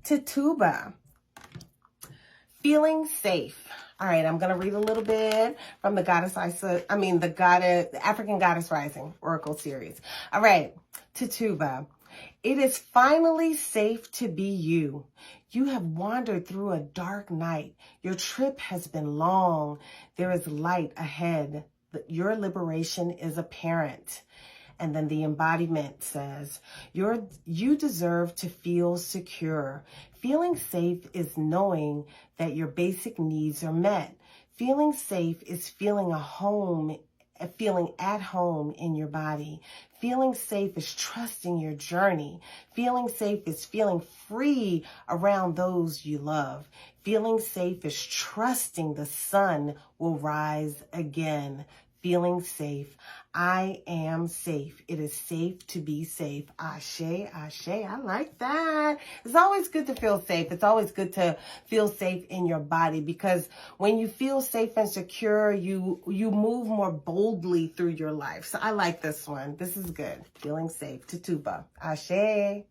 Tituba. Feeling safe. All right, I'm going to read a little bit from the African Goddess Rising Oracle series. All right, Tituba. It is finally safe to be you. You have wandered through a dark night. Your trip has been long. There is light ahead. Your liberation is apparent. And then the embodiment says, you deserve to feel secure. Feeling safe is knowing that your basic needs are met. Feeling safe is feeling at home in your body. Feeling safe is trusting your journey. Feeling safe is feeling free around those you love. Feeling safe is trusting the sun will rise again. Feeling safe. I am safe. It is safe to be safe. Ashe, ashe. I like that. It's always good to feel safe. It's always good to feel safe in your body, because when you feel safe and secure, you move more boldly through your life. So I like this one. This is good. Feeling safe. Tituba. Ashe.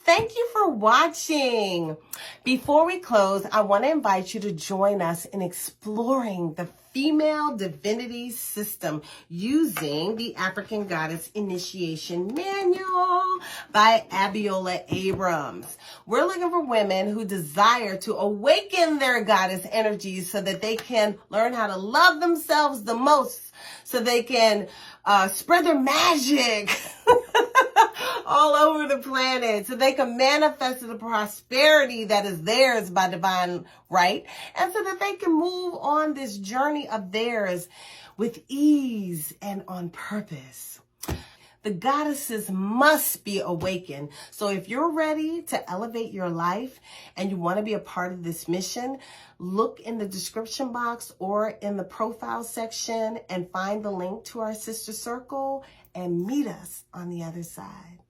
Thank you for watching. Before we close, I want to invite you to join us in exploring the female divinity system using the African Goddess Initiation Manual by Abiola Abrams. We're looking for women who desire to awaken their goddess energies so that they can learn how to love themselves the most, so they can spread their magic all over the planet, so they can manifest the prosperity that is theirs by divine right, and so that they can move on this journey of theirs with ease and on purpose. The goddesses must be awakened. So if you're ready to elevate your life and you want to be a part of this mission, look in the description box or in the profile section and find the link to our sister circle and meet us on the other side.